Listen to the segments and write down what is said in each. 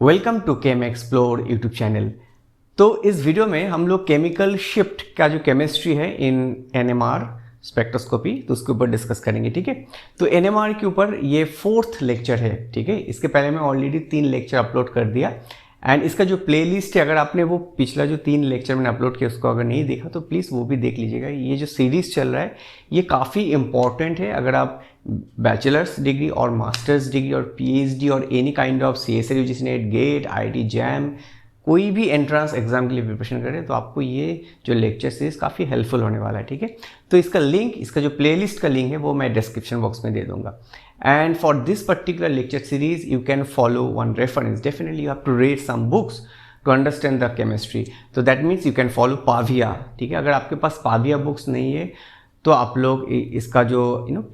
Welcome to Chem Explore YouTube channel. तो इस video में हम लोग केमिकल शिफ्ट का जो केमिस्ट्री है इन एनएमआर स्पेक्ट्रोस्कोपी तो उसके ऊपर डिस्कस करेंगे। ठीक है, तो एनएमआर के ऊपर ये 4th लेक्चर है। ठीक है, इसके पहले मैं ऑलरेडी 3 लेक्चर अपलोड कर दिया एंड इसका जो प्लेलिस्ट है, अगर आपने वो पिछला जो 3 लेक्चर मैंने अपलोड किया उसको अगर नहीं देखा तो प्लीज़ वो भी देख लीजिएगा। ये जो सीरीज़ चल रहा है ये काफ़ी इंपॉर्टेंट है। अगर आप बैचलर्स डिग्री और मास्टर्स डिग्री और पीएचडी और any kind of CSL UGC NET GATE IIT JAM कोई भी एंट्रेंस एग्जाम के लिए प्रिपरेशन करें तो आपको ये जो लेक्चर सीरीज काफ़ी हेल्पफुल होने वाला है। ठीक है, तो इसका लिंक, इसका जो प्लेलिस्ट का लिंक है वो मैं डिस्क्रिप्शन बॉक्स में दे दूंगा। And for this particular lecture series you can follow one reference. Definitely you have to read some books to understand the chemistry, तो that means you can follow Pavia. ठीक है, अगर आपके पास पाविया बुक्स नहीं है तो आप लोग इसका जो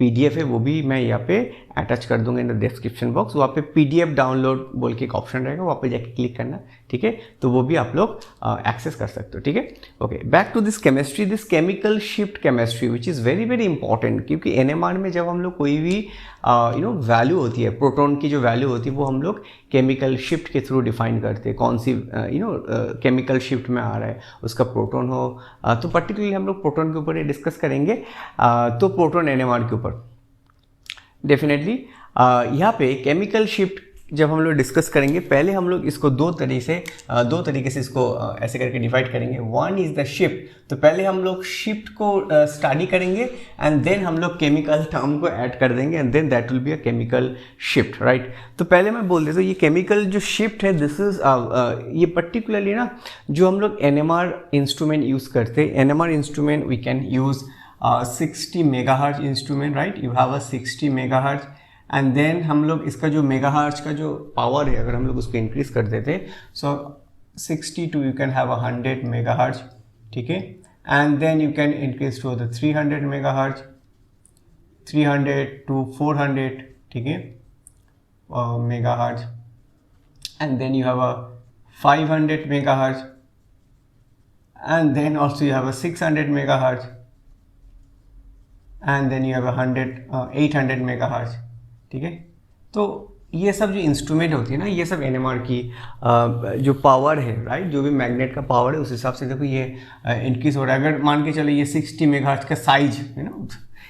PDF है वो भी मैं यहाँ पे अटैच कर दूंगा इन द डिस्क्रिप्शन बॉक्स। वहाँ पे PDF डाउनलोड बोल के एक ऑप्शन रहेगा, वहाँ पे जाके क्लिक करना। ठीक है, तो वो भी आप लोग एक्सेस कर सकते हो। ठीक है, okay, back to this chemistry, this chemical shift chemistry which is very very important, क्योंकि NMR में जब हम लोग कोई भी वैल्यू होती है, प्रोटॉन की जो वैल्यू होती है वो हम लोग केमिकल शिफ्ट के थ्रू डिफाइन करते हैं। कौन सी केमिकल शिफ्ट में आ रहा है, उसका प्रोटॉन हो तो पर्टिकुलरली हम लोग प्रोटॉन के ऊपर डिस्कस करेंगे। तो प्रोटॉन NMR के ऊपर डेफिनेटली यहाँ पे केमिकल शिफ्ट जब हम लोग डिस्कस करेंगे, पहले हम लोग इसको दो तरीके से इसको ऐसे करके डिवाइड करेंगे। वन इज़ द शिफ्ट, तो पहले हम लोग शिफ्ट को स्टडी करेंगे एंड देन हम लोग केमिकल टर्म को ऐड कर देंगे and then that will be a chemical shift, right. तो पहले मैं बोल देता हूँ ये केमिकल जो शिफ्ट है दिस इज ये पर्टिकुलरली ना जो हम लोग NMR इंस्ट्रूमेंट यूज़ करते हैं, NMR instrument we can use 60 megahertz instrument, right. You have a 60 megahertz and then हम लोग इसका जो मेगाहर्ट्ज का जो पावर है अगर हम लोग उसको इंक्रीज कर देते, so 60 to you can have 100 megahertz. ठीक है, and then you can increase to the 300 megahertz, 300 to 400, ठीक है, megahertz, and then you have a 500 megahertz, and then also you have a 600 megahertz, and then you have 800 megahertz. ठीक है, तो ये सब जो इंस्ट्रूमेंट होती है ना, ये सब NMR की जो पावर है, राइट, जो भी मैग्नेट का पावर है उस हिसाब से देखो ये इंक्रीज हो रहा है। अगर मान के चलो ये 60 मेगाहर्ट्ज का साइज है ना,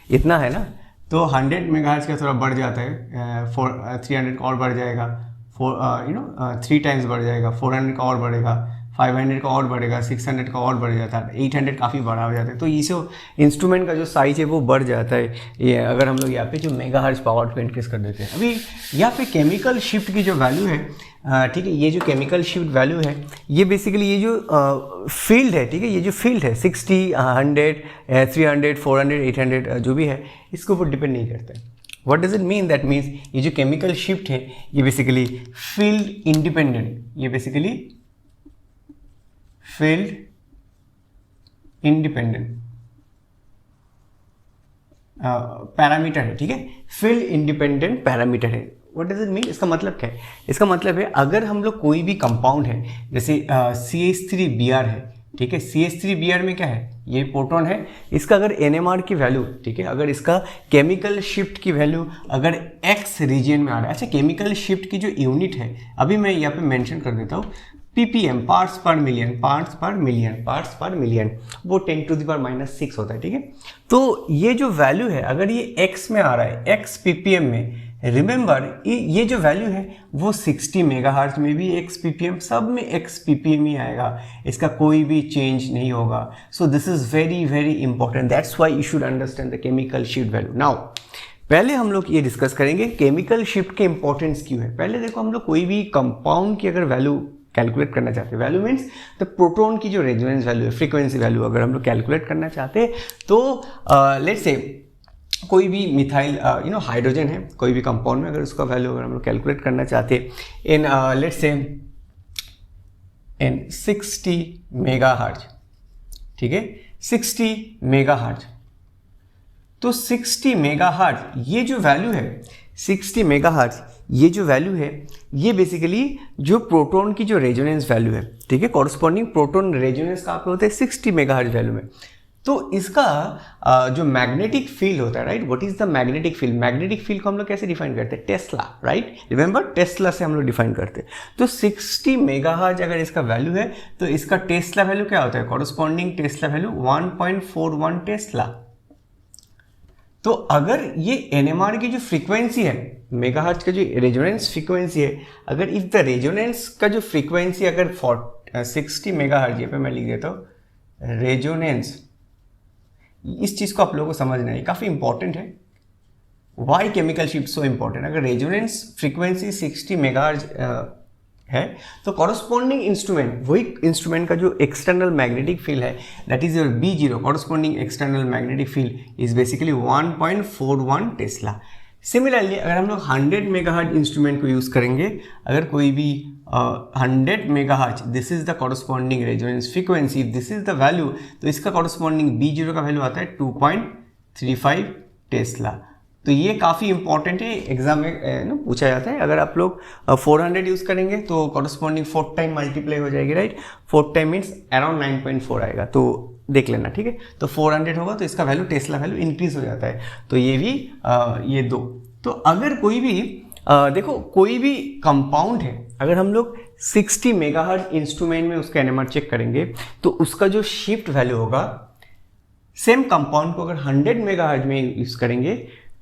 इतना है ना, तो 100 मेगाहर्ट्ज का थोड़ा बढ़ जाता है, 300 का और बढ़ जाएगा, 3 टाइम्स बढ़ जाएगा, 400 का और बढ़ेगा, 500 का और बढ़ेगा, 600 का और बढ़ जाता है, 800 काफ़ी बड़ा हो जाता है। तो इसे इंस्ट्रूमेंट का जो साइज है वो बढ़ जाता है ये अगर हम लोग यहाँ पे जो मेगाहर्ट्ज पावर को इंक्रीज कर देते हैं। अभी यहाँ पे केमिकल शिफ्ट की जो वैल्यू है, ठीक है, ये जो केमिकल शिफ्ट वैल्यू है ये बेसिकली ये जो फील्ड है, ठीक है, ये जो फील्ड है 60, 100, 300, 400, 800 जो भी है इसके ऊपर डिपेंड नहीं करता है। What does it mean? That means ये जो केमिकल शिफ्ट है ये बेसिकली फील्ड इंडिपेंडेंट, ये बेसिकली फील्ड इंडिपेंडेंट पैरामीटर है। ठीक है, फील्ड इंडिपेंडेंट पैरामीटर है। What does it mean? इसका मतलब क्या है? इसका मतलब है अगर हम लोग कोई भी कंपाउंड है जैसे CH3Br है, ठीक है, CH3Br में क्या है, ये प्रोटॉन है, इसका अगर NMR की वैल्यू, ठीक है, अगर इसका केमिकल शिफ्ट की वैल्यू अगर X रीजन में आ रहा है, अच्छा, केमिकल शिफ्ट की जो यूनिट है अभी मैं यहाँ पे मेंशन कर देता हूँ, ppm, पार्ट्स पर मिलियन, पार्ट्स पर मिलियन, वो 10⁻⁻6 होता है। ठीक है, तो ये जो वैल्यू है अगर ये X में आ रहा है, X ppm में, रिमेंबर ये जो वैल्यू है वो 60 मेगाहर्ट्ज में भी X ppm, सब में X ppm ही आएगा, इसका कोई भी चेंज नहीं होगा। सो this is very very important, that's why you should understand the chemical shift value. Now पहले हम लोग ये डिस्कस करेंगे केमिकल शिफ्ट के इंपॉर्टेंस क्यों है। पहले देखो, हम लोग कोई भी कंपाउंड की अगर वैल्यू कैलकुलेट करना चाहते हैं, वैल्यू मीन्स द प्रोटॉन की जो रेजोनेंस वैल्यू है, फ्रीक्वेंसी वैल्यू अगर हम लोग कैलकुलेट करना चाहते हैं तो लेट्स से कोई भी मिथाइल हाइड्रोजन है कोई भी कंपाउंड में, अगर उसका वैल्यू अगर हम लोग कैलकुलेट करना चाहते हैं in let's say in 60 megahertz, ठीक है, 60 मेगाहर्ट्ज, तो 60 मेगाहर्ट्ज ये जो वैल्यू है, 60 मेगाहर्ट्ज ये जो वैल्यू है ये बेसिकली जो प्रोटॉन की जो रेजोनेंस वैल्यू है, ठीक है, कॉरस्पॉन्डिंग प्रोटॉन रेजोनेंस कहाँ पे होते हैं, 60 मेगाहर्ट्ज वैल्यू में। तो इसका जो मैग्नेटिक फील्ड होता है, right, what is the magnetic field? Magnetic field को हम लोग कैसे डिफाइन करते हैं? टेस्ला, राइट, रिमेंबर टेस्ला से हम लोग डिफाइन करते हैं। तो 60 मेगाहर्ट्ज अगर इसका वैल्यू है तो इसका टेस्ला वैल्यू क्या होता है? Corresponding Tesla value 1.41 Tesla. तो अगर ये एनएमआर की जो फ्रीक्वेंसी है, मेगाहर्ट्ज का जो रेजोनेंस फ्रीक्वेंसी है, अगर इफ द रेजोनेंस का जो फ्रीक्वेंसी अगर 60 मेगाहर्ट्ज, ये पे मैं लिख देता हूँ रेजोनेंस, इस चीज को आप लोगों को समझना है, काफी इंपॉर्टेंट है। Why chemical shift so important? अगर रेजोनेंस फ्रीक्वेंसी 60 मेगाहर्ट्ज है तो कॉरस्पॉन्डिंग इंस्ट्रूमेंट, वही इंस्ट्रूमेंट का जो एक्सटर्नल मैग्नेटिक फील्ड है, that is your B0, corresponding external magnetic field is basically 1.41 tesla. Similarly अगर हम लोग 100 मेगाहर्ट्ज इंस्ट्रूमेंट को यूज करेंगे, अगर कोई भी 100 megahertz, this is the corresponding resonance frequency, this is the value, तो इसका कॉरस्पॉन्डिंग B0 का वैल्यू आता है 2.35 टेस्ला। तो ये काफ़ी इंपॉर्टेंट है, एग्जाम में पूछा जाता है। अगर आप लोग 400 यूज़ करेंगे तो कॉरस्पॉन्डिंग 4 टाइम मल्टीप्लाई हो जाएगी, राइट, 4 टाइम मीन्स अराउंड 9.4 आएगा, तो देख लेना, ठीक है। तो 400 होगा तो इसका वैल्यू, टेस्ला वैल्यू इंक्रीज हो जाता है। तो ये भी ये दो। तो अगर कोई भी देखो कोई भी कंपाउंड है, अगर हम लोग 60 मेगाहर्ट्ज इंस्ट्रूमेंट में उसका एनएमआर चेक करेंगे तो उसका जो शिफ्ट वैल्यू होगा, सेम कंपाउंड को अगर 100 मेगाहर्ट्ज में यूज करेंगे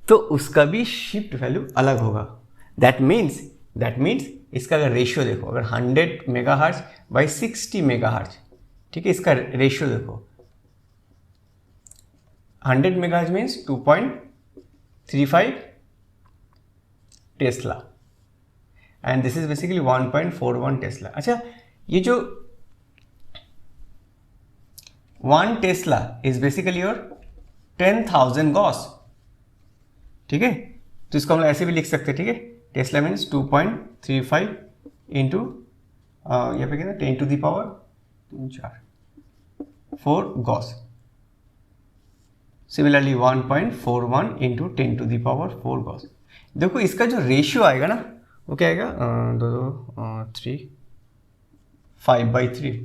तो उसका भी शिफ्ट वैल्यू अलग होगा। दैट मीन्स इसका अगर रेशियो देखो, अगर 100 मेगाहर्ट्ज बाई 60 मेगाहर्ट्ज, ठीक है, इसका रेशियो देखो, 100 megahertz means 2.35 Tesla and this is basically 1.41 Tesla. अच्छा, ये जो 1 Tesla is basically your 10,000 Gauss, ठीक है। तो इसको हम लोग ऐसे भी लिख सकते हैं, ठीक है, टेस्ला मीन्स 2.35 इंटू यहाँ पे कितना 10 to the power 4 gauss. Similarly 1.41 into 10 to the power 4 gauss. देखो इसका जो रेशियो आएगा ना, वो क्या आएगा, 5/3।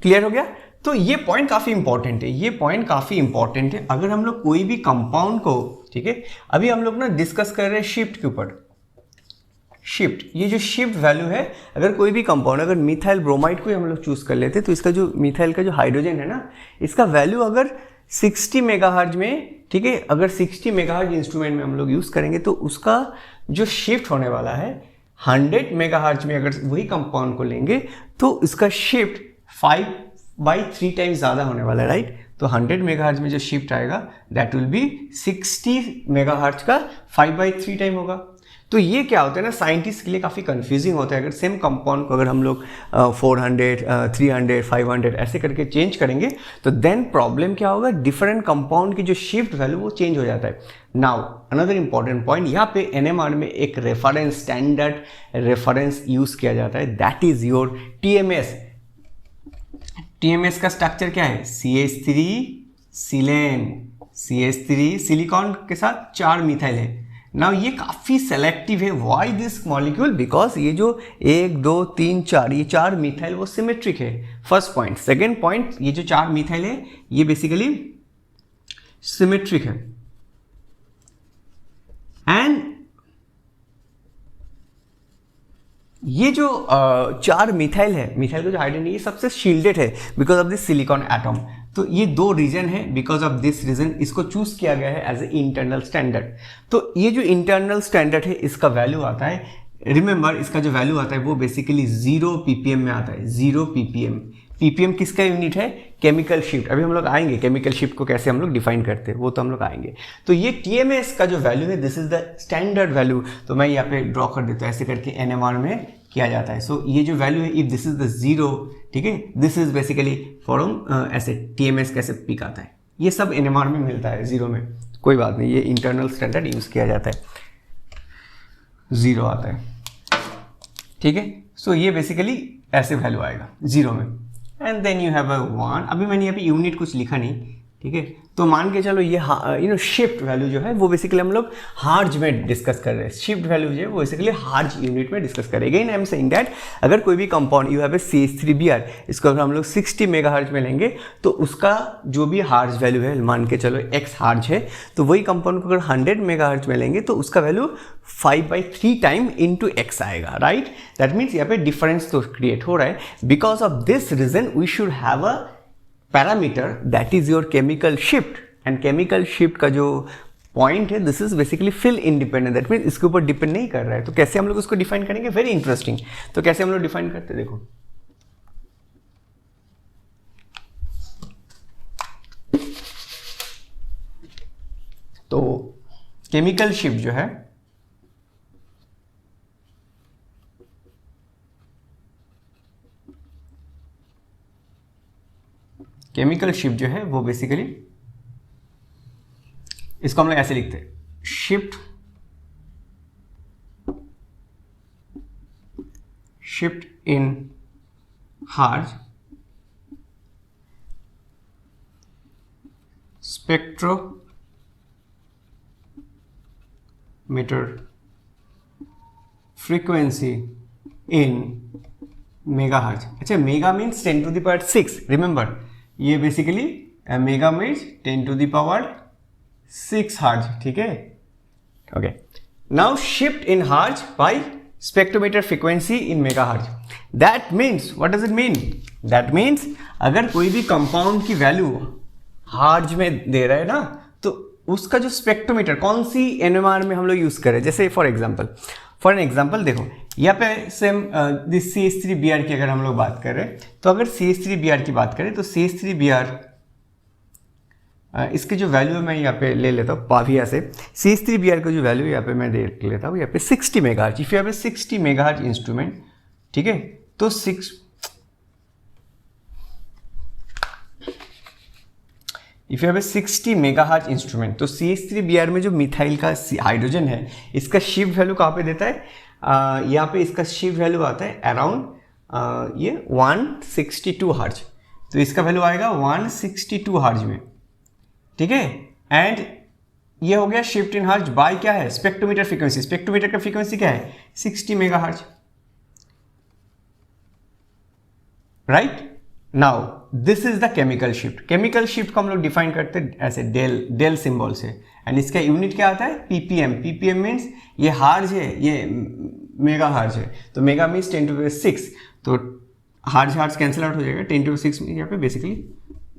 क्लियर हो गया? तो ये पॉइंट काफ़ी इंपॉर्टेंट है, ये पॉइंट काफ़ी इंपॉर्टेंट है। अगर हम लोग कोई भी कंपाउंड को, ठीक है, अभी हम लोग ना डिस्कस कर रहे हैं शिफ्ट के ऊपर। शिफ्ट, ये जो शिफ्ट वैल्यू है, अगर कोई भी कंपाउंड, अगर मिथाइल ब्रोमाइड को ही हम लोग चूज कर लेते तो इसका जो मिथाइल का जो हाइड्रोजन है ना, इसका वैल्यू अगर 60 मेगाहर्ट्ज में, ठीक है, अगर 60 मेगाहर्ट्ज इंस्ट्रूमेंट में हम लोग यूज करेंगे तो उसका जो शिफ्ट होने वाला है 100 मेगाहर्ट्ज में अगर वही कंपाउंड को लेंगे तो इसका शिफ्ट 5/3 टाइम्स ज़्यादा होने वाला है, राइट। तो 100 मेगाहर्ट्ज में जो शिफ्ट आएगा दैट विल बी 60 मेगाहर्ट्ज का 5/3 टाइम होगा। तो ये क्या होता है ना, साइंटिस्ट के लिए काफ़ी कंफ्यूजिंग होता है। अगर सेम कंपाउंड को अगर हम लोग 400, 300, 500 ऐसे करके चेंज करेंगे तो देन प्रॉब्लम क्या होगा, डिफरेंट कंपाउंड की जो शिफ्ट वैल्यू वो चेंज हो जाता है। नाउ अनदर इंपॉर्टेंट पॉइंट, यहाँ पे एनएमआर में एक रेफरेंस, स्टैंडर्ड रेफरेंस यूज किया जाता है, that is your TMS. TMS का स्ट्रक्चर क्या है, CH3 सिलेन, CH3 सिलिकॉन के साथ 4 मिथाइल है। नाउ ये काफ़ी सेलेक्टिव है। Why this molecule? बिकॉज ये जो 1, 2, 3, 4, ये 4 मिथाइल वो सिमेट्रिक है, फर्स्ट पॉइंट। सेकेंड पॉइंट, ये जो 4 मिथाइल है ये बेसिकली सिमेट्रिक है एंड ये जो 4 मिथाइल है, मिथाइल का जो हाइड्रोजन है ये सबसे शील्डेड है because of this silicon atom. तो ये 2 रीजन है, बिकॉज ऑफ दिस रीजन इसको चूज किया गया है एज ए इंटरनल स्टैंडर्ड। तो ये जो इंटरनल स्टैंडर्ड है इसका वैल्यू आता है, रिमेंबर इसका जो वैल्यू आता है वो बेसिकली 0 ppm में आता है, 0 ppm। ppm किसका यूनिट है, केमिकल शिफ्ट। अभी हम लोग आएंगे केमिकल शिफ्ट को कैसे हम लोग डिफाइन करते हैं, वो तो हम लोग आएंगे। तो ये टीएमएस का जो वैल्यू है this is the standard value. तो मैं यहाँ पे ड्रॉ कर देता हूँ, ऐसे करके एनएमआर में किया जाता है। सो ये जो वैल्यू है, इफ दिस इज द 0, ठीक है, दिस इज बेसिकली फॉर्म ऐसे टीएमएस कैसे पिक आता है, ये सब एनएमआर में मिलता है 0 में, कोई बात नहीं, ये इंटरनल स्टैंडर्ड यूज किया जाता है, 0 आता है, ठीक है। सो ये बेसिकली ऐसे वैल्यू आएगा 0 में and then you have a 1। अभी मैंने यहाँ पे यूनिट कुछ लिखा नहीं, ठीक है। तो मान के चलो ये शिफ्ट वैल्यू जो है वो बेसिकली हम लोग हार्ज में डिस्कस कर रहे हैं। शिफ्ट वैल्यू जो है वो बेसिकली हार्ज यूनिट में डिस्कस करेंगे। Again I am saying that अगर कोई भी compound you have a CH3Br, इसको अगर हम लोग 60 मेगाहर्ट्ज में लेंगे तो उसका जो भी हार्ज वैल्यू है, मान के चलो x हार्ज है, तो वही कंपाउंड को अगर 100 मेगाहर्ट्ज में लेंगे तो उसका वैल्यू 5/3 टाइम इंटू x आएगा, राइट। दैट मीन्स यहाँ पे डिफरेंस तो क्रिएट हो रहा है। Because of this reason we should have a parameter that is your chemical shift, and chemical shift का जो पॉइंट है this is basically field independent, that mean इसके ऊपर डिपेंड नहीं कर रहा है। तो कैसे हम लोग उसको डिफाइन करेंगे, वेरी इंटरेस्टिंग। तो कैसे हम लोग डिफाइन करते हैं, देखो तो केमिकल शिफ्ट जो है वो बेसिकली इसको हम लोग ऐसे लिखते हैं, shift in hertz spectrometer frequency in megahertz. अच्छा, mega means 10 to the power 6, remember ये basically mega means 10 to the power 6 hertz, ठीक है। Okay, now shift in hertz by spectrometer frequency in megahertz. That means what does it mean, that means अगर कोई भी compound की value hertz में दे रहा है ना, तो उसका जो स्पेक्ट्रोमीटर कौन सी NMR में हम लोग यूज करें। जैसे फॉर एन एग्जाम्पल देखो यहाँ पे सेम दिस CH3Br की अगर हम लोग बात करें, तो अगर CH3Br की बात करें तो CH3Br इसके जो वैल्यू है मैं यहाँ पे ले लेता हूँ पाविया से। CH3Br का जो वैल्यू यहाँ पे मैं देख लेता हूँ, यहाँ पे 60 megahertz. If you have a 60 megahertz instrument, ठीक है, तो if you have a 60 megahertz instrument, तो CH3Br में जो मिथाइल का हाइड्रोजन है, इसका शिफ्ट वैल्यू कहाँ पे देता है, यहाँ पे इसका शिफ्ट वैल्यू आता है अराउंड ये 162 हर्ट्ज। तो इसका वैल्यू आएगा 162 हर्ट्ज में, ठीक है। एंड ये हो गया शिफ्ट इन हर्ट्ज बाय क्या है, स्पेक्ट्रोमीटर फ्रीक्वेंसी। स्पेक्ट्रोमीटर का फ्रीक्वेंसी क्या है, 60 megahertz, right. Now this is the chemical shift. Chemical shift को हम लोग डिफाइन करते हैं ऐसे डेल सिंबल से, एंड इसका यूनिट क्या आता है, ppm। ppm मीन्स ये हार्ज है, ये मेगा हार्ज है, तो मेगा मीन्स 10 to the 6, तो हार्ज कैंसिल आउट हो जाएगा। 10 to the 6 में यहाँ पे बेसिकली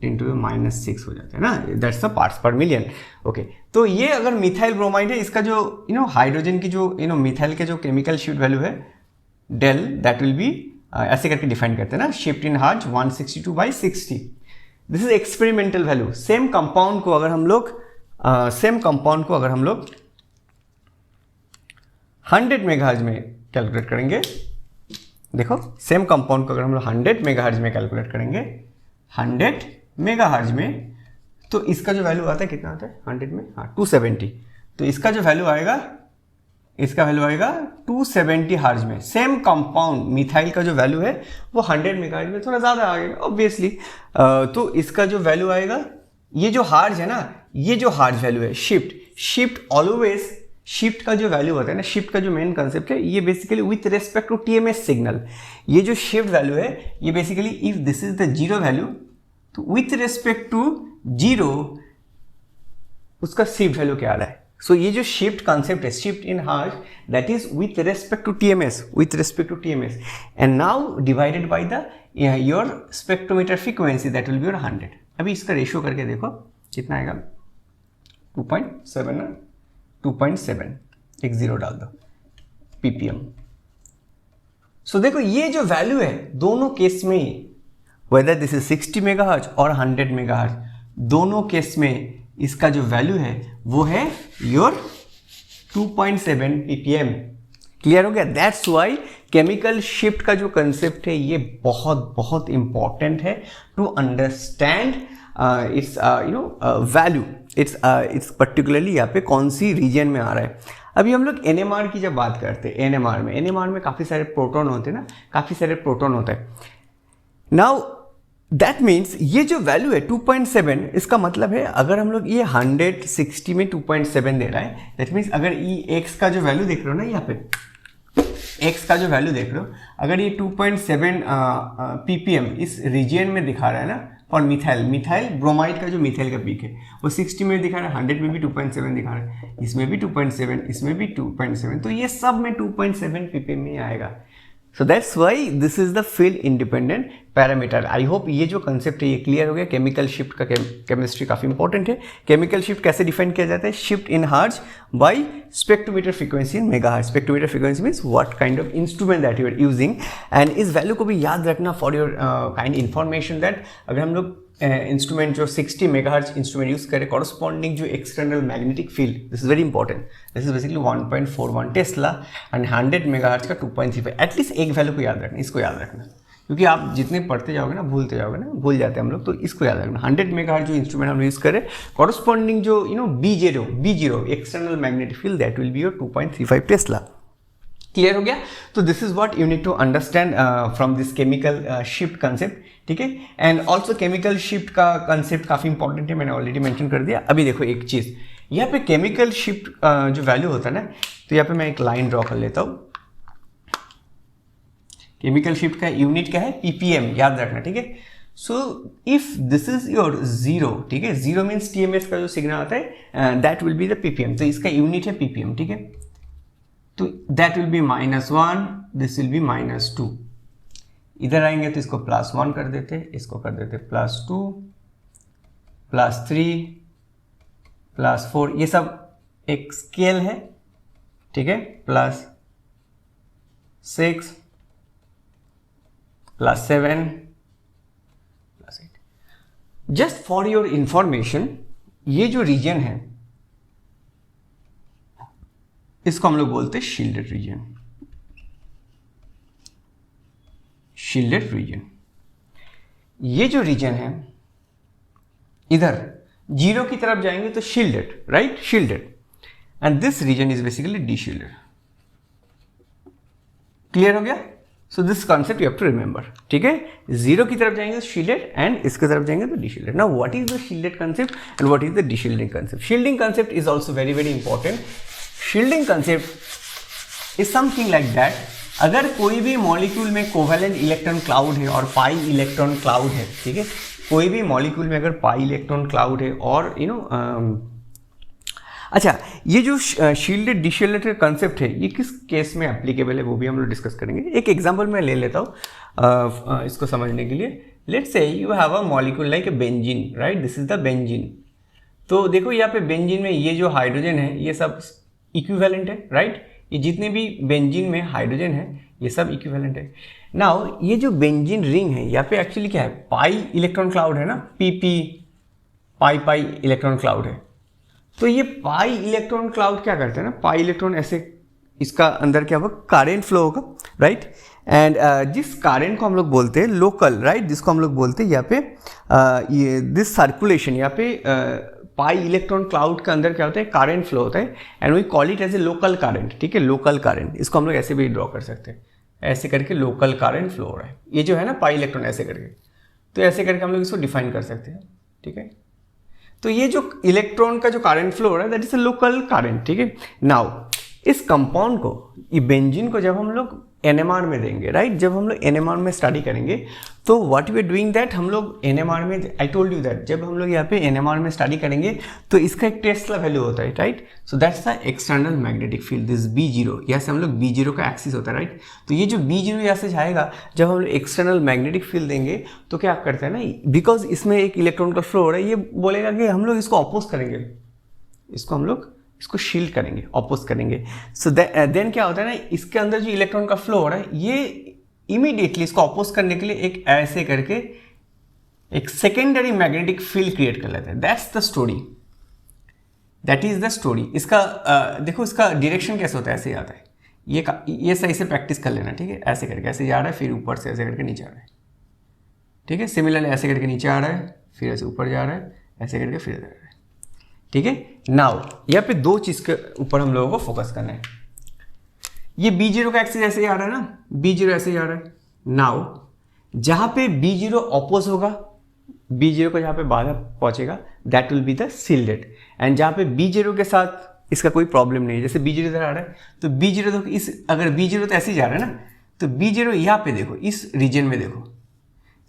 10 to the -6 हो जाता है ना, दैट्स द पार्ट्स पर मिलियन। ओके, तो ये अगर मिथाइल ब्रोमाइड है, इसका जो हाइड्रोजन की जो मिथाइल के जो केमिकल शिफ्ट वैल्यू है डेल, दैट विल बी ऐसे करके डिफाइन करते हैं ना, shift in hertz 162/60। This is experimental value. Same compound को अगर हम लोग 100 मेगाहर्ट्ज में कैलकुलेट करेंगे, देखो सेम कंपाउंड को अगर हम लोग 100 मेगाहर्ट्ज में कैलकुलेट करेंगे, 100 मेगाहर्ट्ज में, तो इसका जो वैल्यू आता है कितना आता है 100 में, हाँ 270। तो इसका जो वैल्यू आएगा 270 हर्ट्ज में। सेम कंपाउंड मिथाइल का जो वैल्यू है वो 100 मेगाहर्ट्ज में थोड़ा ज़्यादा आ गया ऑब्वियसली। तो इसका जो वैल्यू आएगा, ये जो हार्ज है ना, ये जो हार्ज वैल्यू है शिफ्ट ऑलवेज, शिफ्ट का जो वैल्यू होता है ना, शिफ्ट का जो मेन कंसेप्ट है, ये basically with respect to TMS signal. ये जो शिफ्ट वैल्यू है, ये basically if this is the zero value, तो विथ रेस्पेक्ट टू जीरो उसका शिफ्ट वैल्यू क्या आ रहा है। सो ये जो शिफ्ट कॉन्सेप्ट है, shift in hertz, that is with respect to TMS, and now divided by the your spectrometer frequency, that will be your 100। अभी इसका रेशियो करके देखो कितना आएगा, 2.7 ना, 2.7, एक जीरो डाल दो, ppm। सो देखो ये जो वैल्यू है दोनों केस में, वेदर दिस इज 60 मेगाहर्ट्ज और 100 मेगाहर्ट्ज, दोनों केस में इसका जो वैल्यू है वो है योर 2.7 ppm। क्लियर हो गया। दैट्स वाई केमिकल शिफ्ट का जो कंसेप्ट है ये बहुत बहुत इंपॉर्टेंट है to understand its value, its particularly यहाँ पे कौन सी रीजन में आ रहा है। अभी हम लोग NMR की जब बात करते हैं, NMR में काफ़ी सारे प्रोटॉन होते हैं ना, काफ़ी सारे प्रोटॉन होते हैं। नाउ दैट मीन्स ये जो वैल्यू है 2.7, इसका मतलब है अगर हम लोग ये 160 में 2.7 दे रहा है, दैट मीन्स अगर ये x का जो वैल्यू देख रहे हो ना, यहाँ पे x का जो वैल्यू देख रहे हो, अगर ये 2.7 ppm इस रीजियन में दिखा रहा है ना, और मिथाइल ब्रोमाइड का जो मिथाइल का पीक है वो 60 में दिखा रहा है, 100 में भी 2.7 दिखा रहा है, इसमें भी 2.7, इसमें भी 2.7, तो ये सब में 2.7 ppm में आएगा। So that's why this is the field independent parameter. I hope ये जो कंसेप्ट है ये क्लियर हो गया। केमिकल शिफ्ट का केमिस्ट्री काफ़ी इंपॉर्टेंट है। केमिकल शिफ्ट कैसे डिफाइन किया जाता है? Shift in hertz by spectrometer frequency in megahertz. Spectrometer frequency means what kind of instrument that you are using, and इस वैल्यू को भी याद रखना for your kind information that अगर हम लोग इंस्ट्रूमेंट जो 60 मेगाहर्ट्ज इंस्ट्रूमेंट यूज करें, कॉरस्पॉन्डिंग जो external magnetic field, this is very important, this is basically 1.41 Tesla and 100 megahertz का 2.35। एटलीस्ट एक वैल्यू को याद रखना, इसको याद रखना, क्योंकि आप जितने पढ़ते जाओगे ना भूलते जाओगे ना, भूल जाते हैं हम लोग, तो इसको याद रखना। 100 मेगाहर्ट्ज जो इंस्ट्रूमेंट हम यूज करें, कॉरस्पॉन्डिंग जो B0 external magnetic field, that will be your 2.35 tesla. Clear हो गया? तो this is what you need to understand from this chemical shift concept, ठीक है। एंड ऑल्सो केमिकल शिफ्ट का कंसेप्ट काफ़ी इंपॉर्टेंट है, मैंने ऑलरेडी मेंशन कर दिया। अभी देखो एक चीज़, यहाँ पे केमिकल शिफ्ट जो वैल्यू होता है ना, तो यहाँ पे मैं एक लाइन ड्रॉ कर लेता हूँ। केमिकल शिफ्ट का यूनिट क्या है? ppm, याद रखना, ठीक है। So if this is your 0, ठीक है, 0 मीन्स TMS का जो सिग्नल आता है that will be the ppm, तो इसका यूनिट है ppm, ठीक है। तो that will B -1, this will be -2। इधर आएंगे तो इसको +1 कर देते, इसको कर देते +2, +3, +4, ये सब एक स्केल है, ठीक है, +6, +7, +8। जस्ट फॉर योर इंफॉर्मेशन, ये जो रीजन है इसको हम लोग बोलते हैं शील्डेड रीजन। शील्डेड रीजन, ये जो रीजन है इधर 0 की तरफ जाएंगे तो shielded, right, shielded, and this region is basically deshielded. Clear हो गया? So this concept you have to remember, ठीक है। 0 की तरफ जाएंगे तो शील्डेड एंड इसकी तरफ जाएंगे तो deshielded. Now what is the shielded concept and what is the deshielding concept? Shielding concept is also very very important. Shielding concept is something like that, अगर कोई भी मॉलिक्यूल में कोवेलेंट इलेक्ट्रॉन क्लाउड है और पाई इलेक्ट्रॉन क्लाउड है, ठीक है, कोई भी मॉलिक्यूल में अगर पाई इलेक्ट्रॉन क्लाउड है और अच्छा, ये जो शील्डेड डीशील्डेड कंसेप्ट है ये किस केस में एप्लीकेबल है वो भी हम लोग डिस्कस करेंगे। एक एग्जांपल मैं ले लेता हूँ इसको समझने के लिए। Let's say you have a molecule like a benzene, right, this is the benzene. तो देखो यहाँ पे बेंजीन में ये जो हाइड्रोजन है ये सब इक्विवेलेंट है, राइट, ये जितने भी बेंजीन में हाइड्रोजन है ये सब इक्विवेलेंट है। नाउ ये जो बेंजीन रिंग है यहाँ पे एक्चुअली क्या है? पाई इलेक्ट्रॉन क्लाउड है ना, PP पाई इलेक्ट्रॉन क्लाउड है। तो ये पाई इलेक्ट्रॉन क्लाउड क्या करते हैं ना, पाई इलेक्ट्रॉन ऐसे, इसका अंदर क्या होगा? करंट फ्लो होगा, राइट, एंड जिस करंट को हम लोग बोलते हैं लोकल, राइट, जिसको हम लोग बोलते हैं यहाँ पे ये दिस सर्कुलेशन, यहाँ पे पाई इलेक्ट्रॉन क्लाउड के अंदर क्या होता है? करंट फ्लो होता है, and we call it as a local current, ठीक है, लोकल करंट। इसको हम लोग ऐसे भी ड्रॉ कर सकते हैं, ऐसे करके लोकल करंट फ्लो हो रहा है, ये जो है ना पाई इलेक्ट्रॉन ऐसे करके, तो ऐसे करके हम लोग इसको डिफाइन कर सकते हैं, ठीक है। तो ये जो इलेक्ट्रॉन का जो करंट फ्लो हो रहा है that is a local current, ठीक है। नाउ इस कंपाउंड को, ये बेंजीन को जब हम लोग NMR में देंगे, राइट, जब हम लोग NMR में स्टडी करेंगे तो what we are doing that, हम लोग NMR में, आई टोल्ड यू दैट जब हम लोग यहाँ पे NMR में स्टडी करेंगे तो इसका एक टेस्ला वैल्यू होता है, right. So that's the external magnetic field, this B0, यहाँ से हम लोग B0 का एक्सिस होता है, राइट। तो ये जो B0 यहाँ से जाएगा, जब हम लोग एक्सटर्नल मैग्नेटिक फील्ड देंगे तो क्या करते हैं ना, बिकॉज इसमें एक इलेक्ट्रॉन का फ्लो हो रहा है, ये बोलेगा कि हम लोग इसको अपोज करेंगे, इसको हम लोग इसको शील्ड करेंगे, अपोज करेंगे। सो देन क्या होता है ना, इसके अंदर जो इलेक्ट्रॉन का फ्लो हो रहा है ये इमीडिएटली इसको अपोज करने के लिए एक ऐसे करके एक सेकेंडरी मैग्नेटिक फील्ड क्रिएट कर लेते हैं। That's the story, that is the story. इसका देखो इसका डायरेक्शन कैसे होता है, ऐसे आता है, ये सही से प्रैक्टिस कर लेना, ठीक है। ऐसे करके ऐसे जा रहा है, फिर ऊपर से ऐसे करके नीचे आ रहा है, ठीक है। सिमिलरली ऐसे करके नीचे आ रहा है, फिर ऐसे ऊपर जा रहा है, ऐसे करके फिर जा रहा है, ठीक है। नाउ यहाँ पे दो चीज के ऊपर हम लोगों को फोकस करना है। ये B0 का एक्सिस ऐसे ही आ रहा है ना, B0 ऐसे ही आ रहा है। नाउ जहाँ पे B0 ऑपोज होगा, B0 को जहाँ पे बाधा पहुँचेगा that will be the shielded, and जहाँ पे B0 के साथ इसका कोई प्रॉब्लम नहीं है, जैसे B0 इधर आ रहा है तो B0 देखो इस, अगर B0 तो ऐसे ही जा रहा है ना, तो B0 यहाँ पे देखो इस रीजन में देखो,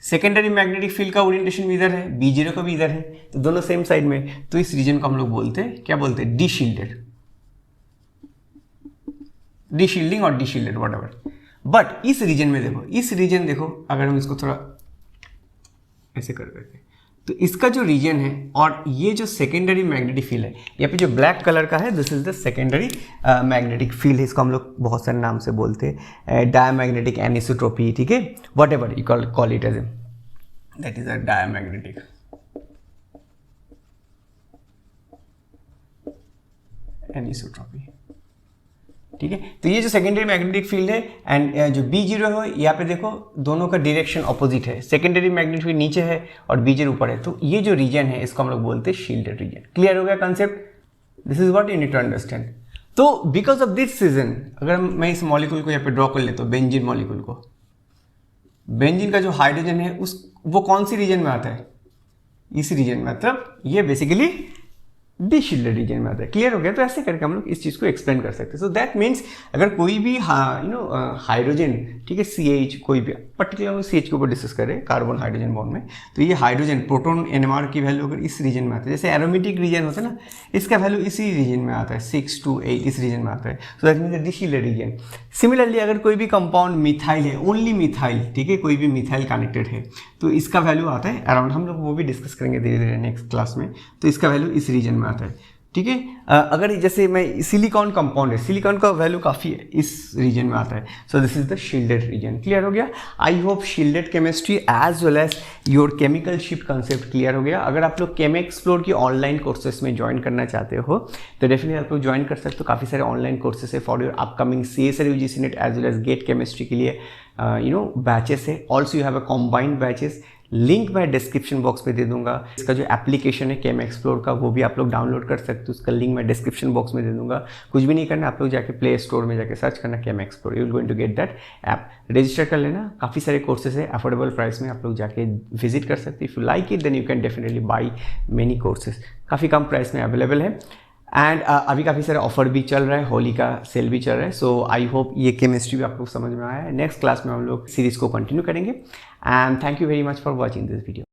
सेकेंडरी मैग्नेटिक फील्ड का ओरिएंटेशन भी इधर है, B0 का भी इधर है, तो दोनों सेम साइड में, तो इस रीजन को हम लोग बोलते हैं, क्या बोलते हैं, डी शील्डेड, डी शील्डिंग और D shielded what ever. But इस रीजन में देखो, इस रीजन देखो, अगर हम इसको थोड़ा ऐसे कर करके, तो इसका जो रीजन है और ये जो सेकेंडरी मैग्नेटिक फील्ड है, यहाँ पे जो ब्लैक कलर का है, this is the secondary magnetic field है, इसको हम लोग बहुत सारे नाम से बोलते हैं, डायमैग्नेटिक एनिसोट्रोपी, ठीक है, whatever you call it as, that is a diamagnetic anisotropy, ठीक है। तो ये जो सेकेंडरी मैग्नेटिक फील्ड है एंड जो B0 है यहाँ पे देखो दोनों का डायरेक्शन ऑपोजिट है, सेकेंडरी मैग्नेटिक फील्ड नीचे है और B0 ऊपर है, तो ये जो रीजन है इसको हम लोग बोलते हैं शील्डेड रीजन। क्लियर हो गया concept? This is what you need to understand. तो बिकॉज ऑफ दिस रीजन, अगर मैं इस मॉलिक्यूल को यहाँ पे ड्रॉ कर लेता हूँ, बेंजीन मॉलिक्यूल को, बेंजीन का जो हाइड्रोजन है उस वो कौन सी रीजन में आता है, इस रीजन में, मतलब ये बेसिकली डी शील्डेड रीजन में आता है। क्लियर हो गया? तो ऐसे करके हम लोग इस चीज़ को एक्सप्लेन कर सकते हैं। सो दैट मीन्स अगर कोई भी हाइड्रोजन, ठीक है, CH, कोई भी पर्टिकुलर CH के ऊपर डिस्कस करें कार्बन हाइड्रोजन बॉन्ड में, तो ये हाइड्रोजन प्रोटॉन NMR की वैल्यू अगर इस रीजन में आता है, जैसे एरोमेटिक रीजन होता है ना, इसका वैल्यू इसी रीजन में आता है, 6 to 8 इस रीजन में आता है, so that means deshielded region. Similarly अगर कोई भी कंपाउंड मिथाइल है, ओनली मिथाइल, ठीक है, कोई भी मिथाइल कनेक्टेड है, तो इसका वैल्यू आता है अराउंड, हम लोग वो भी डिस्कस करेंगे धीरे धीरे नेक्स्ट क्लास में, तो इसका वैल्यू इस रीजन में आता है, ठीक है। अगर जैसे मैं सिलिकॉन कंपाउंड है, सिलिकॉन का वैल्यू काफ़ी है, इस रीजन में आता है, so this is the shielded region. Clear हो गया? I hope shielded chemistry as well as your chemical shift concept clear हो गया। अगर आप लोग केम एक्सप्लोर की ऑनलाइन कोर्सेज में ज्वाइन करना चाहते हो तो डेफिनेटली आप लोग ज्वाइन कर सकते हो, काफ़ी सारे ऑनलाइन कोर्सेज है for your upcoming CSIR UGC NET as well as GATE chemistry के लिए बैचेस है। Also you have a combined batches, link मैं डिस्क्रिप्शन बॉक्स में दे दूंगा। इसका जो एप्लीकेशन है केम एक्सप्लोर का, वो भी आप लोग डाउनलोड कर सकते हो, उसका लिंक मैं डिस्क्रिप्शन बॉक्स में दे दूंगा। कुछ भी नहीं करना, आप लोग जाके प्ले स्टोर में जाके सर्च करना chem explore, you will going to get that app, register कर लेना। काफ़ी सारे कोर्सेज है अफोर्डेबल प्राइस में, आप लोग जाके विजिट कर सकते हैं। If you like it then you can definitely buy many courses, काफ़ी कम प्राइस में अवेलेबल है। एंड अभी काफ़ी सारे ऑफर भी चल रहा है, होली का सेल भी चल रहा है। सो आई होप ये केमिस्ट्री भी आपको समझ में आया है। नेक्स्ट क्लास में हम लोग सीरीज को कंटिन्यू करेंगे and thank you very much for watching this video.